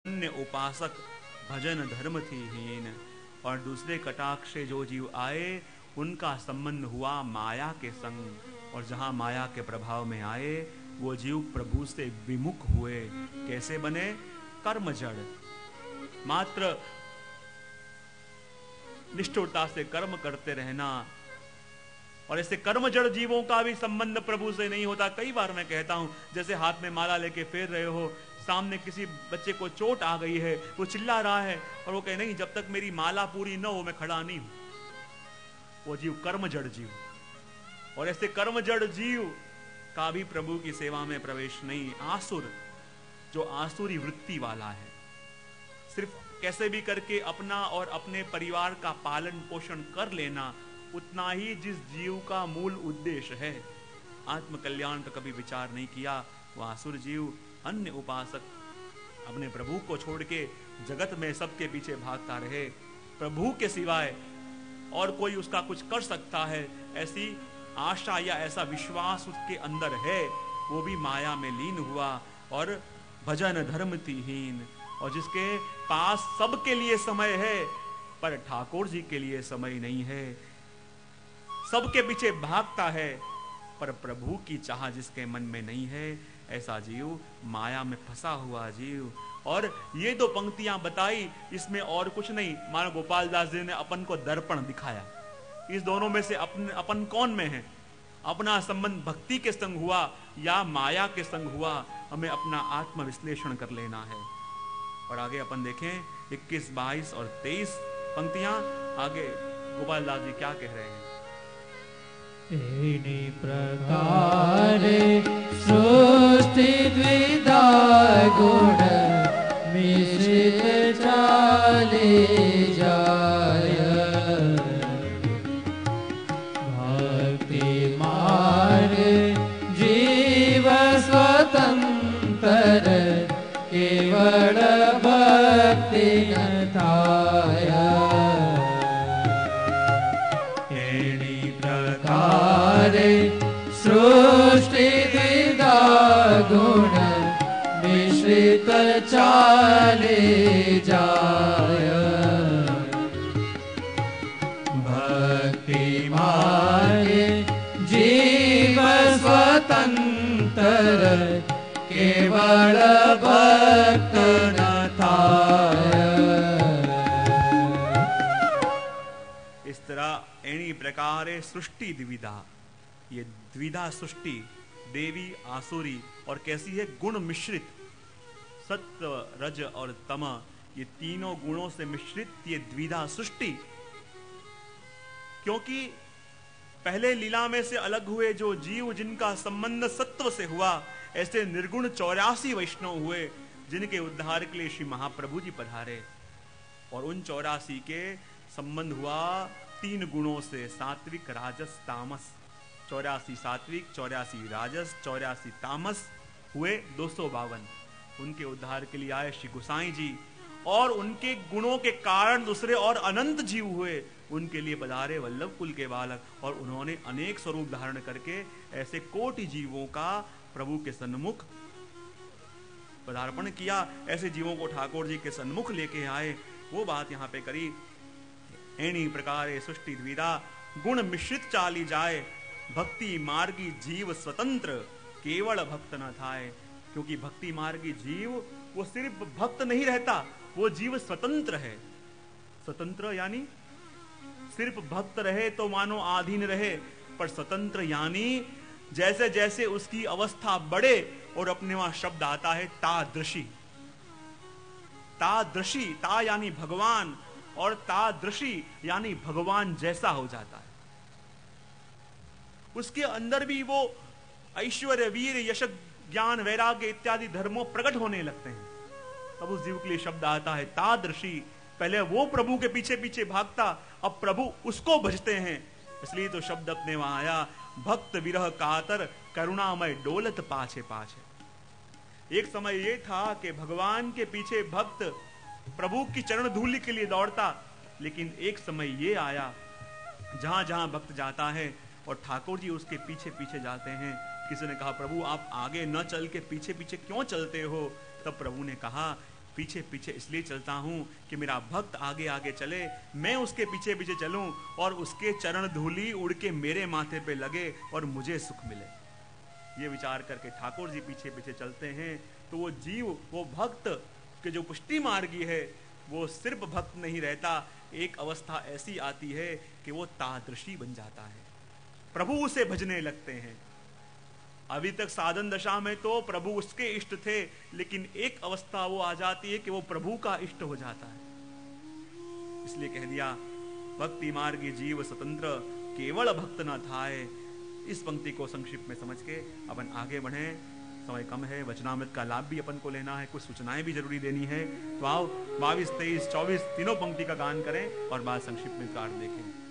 अन्य उपासक भजन धर्म थी हीन। और दूसरे कटाक्ष से जो जीव आए उनका संबंध हुआ माया के संग, और जहां माया के प्रभाव में आए वो जीव प्रभु से विमुख हुए। कैसे बने? कर्म जड़, मात्र निष्ठुरता से कर्म करते रहना। और ऐसे कर्म जड़ जीवों का भी संबंध प्रभु से नहीं होता। कई बार मैं कहता हूं, जैसे हाथ में माला लेके फेर रहे हो, सामने किसी बच्चे को चोट आ गई है, वो चिल्ला रहा है और वो कहे नहीं, जब तक मेरी माला पूरी न हो मैं खड़ा नहीं हूं। वो जीव कर्म जड़ जीव। और ऐसे कर्म जड़ जीव का भी प्रभु की सेवा में प्रवेश नहीं। आसुर, जो आसुरी वृत्ति वाला है, सिर्फ कैसे भी करके अपना और अपने परिवार का पालन पोषण कर लेना, उतना ही जिस जीव का मूल उद्देश्य है, आत्म कल्याण का कभी विचार नहीं किया, वह आसुर जीव अन्य उपासक अपने प्रभु को छोड़ के जगत में सबके पीछे भागता रहे। प्रभु के सिवाय और कोई उसका कुछ कर सकता है ऐसी आशा या ऐसा विश्वास उसके अंदर है, वो भी माया में लीन हुआ। और भजन धर्म थी हीन, और जिसके पास सबके लिए समय है पर ठाकुर जी के लिए समय नहीं है, सबके पीछे भागता है पर प्रभु की चाह जिसके मन में नहीं है, ऐसा जीव माया में फंसा हुआ जीव। और ये दो पंक्तियां बताई, इसमें और कुछ नहीं। मानो गोपाल दास जी ने अपन को दर्पण दिखाया। इस दोनों में से अपन कौन में है? अपना संबंध भक्ति के संग हुआ या माया के संग हुआ, हमें अपना आत्म विश्लेषण कर लेना है। और आगे अपन देखें 21, 22 और 23 पंक्तियां। आगे गोपाल दास जी क्या कह रहे हैं? एनी प्रकार सृष्टि द्विधा गुण मिश्रित चाले जाय, भक्ति मार्ग जीव स्वतंत्र केवल भक्ति न थाय। सृष्टि द्विधा गुण मिश्रित चाले जाय, भक्ति मार्ग जीव स्वतंत्र केवल भक्त न थाय। इस तरह एनी प्रकार सृष्टि द्विधा, ये द्विधा सृष्टि देवी आसुरी और कैसी है? गुण मिश्रित, सत्व रज और तम, ये तीनों गुणों से मिश्रित ये द्विधा सृष्टि। क्योंकि पहले लीला में से अलग हुए जो जीव जिनका संबंध सत्व से हुआ, ऐसे निर्गुण 84 वैष्णव हुए जिनके उद्धार के लिए श्री महाप्रभु जी पधारे। और उन 84 के संबंध हुआ 3 गुणों से, सात्विक राजस तामस। 84 सात्विक, 84 राजस, 84 तामस हुए 252। उनके उद्धार के लिए आए श्री गोसाई जी, और उनके गुणों के कारण दूसरे और अनंत जीव हुए, उनके लिए पधारे वल्लभ कुल के बालक। और उन्होंने अनेक स्वरूप धारण करके ऐसे कोटि जीवों का प्रभु के सन्मुख पदार्पण किया। ऐसे जीवों को ठाकुर जी के सन्मुख लेके आए, वो बात यहाँ पे करी। एनी प्रकार सृष्टि द्विधा गुण मिश्रित चाली जाए, भक्ति मार्गी जीव स्वतंत्र केवल भक्त न थाए। क्योंकि भक्ति मार्गी जीव वो सिर्फ भक्त नहीं रहता, वो जीव स्वतंत्र है। स्वतंत्र यानी सिर्फ भक्त रहे तो मानो आधीन रहे, पर स्वतंत्र यानी जैसे जैसे उसकी अवस्था बढ़े, और अपने वहां शब्द आता है तादृशी। तादृशी, ता यानी भगवान, और तादृशी यानी भगवान जैसा हो जाता है। उसके अंदर भी वो ऐश्वर्य वीर यश ज्ञान वैराग्य इत्यादि धर्मों प्रकट होने लगते हैं। तब उस जीव के लिए शब्द आता है तादृशी। पहले वो प्रभु के पीछे पीछे भागता, अब प्रभु उसको भजते हैं, इसलिए तो शब्द अपने वहां आया, भक्त विरह कातर करुणामय डोलत पाछे पाछे। एक समय ये था कि भगवान के पीछे भक्त प्रभु की चरण धूलि के लिए दौड़ता, लेकिन एक समय ये आया जहां जहां भक्त जाता है और ठाकुर जी उसके पीछे पीछे जाते हैं। किसी ने कहा प्रभु आप आगे न चल के पीछे पीछे क्यों चलते हो? तब प्रभु ने कहा पीछे पीछे इसलिए चलता हूं कि मेरा भक्त आगे आगे चले, मैं उसके पीछे पीछे चलूं और उसके चरण धूली उड़ के मेरे माथे पे लगे और मुझे सुख मिले। ये विचार करके ठाकुर जी पीछे पीछे चलते हैं। तो वो जीव, वो भक्त के जो पुष्टि मार्गी है, वो सिर्फ भक्त नहीं रहता, एक अवस्था ऐसी आती है कि वो तादृशी बन जाता है, प्रभु उसे भजने लगते हैं। अभी तक साधन दशा में तो प्रभु उसके इष्ट थे, लेकिन एक अवस्था वो आ जाती है कि वो प्रभु का इष्ट हो जाता है। इसलिए कह दिया, भक्ति मार्गी जीव स्वतंत्र, केवल भक्त न थाए। इस पंक्ति को संक्षिप्त में समझ के अपन आगे बढ़े। समय कम है, वचनामृत का लाभ भी अपन को लेना है, कुछ सूचनाएं भी जरूरी देनी है। तो आओ 22, 23, 24 तीनों पंक्ति का गान करें और बाद संक्षिप्त में कार्ड देखें।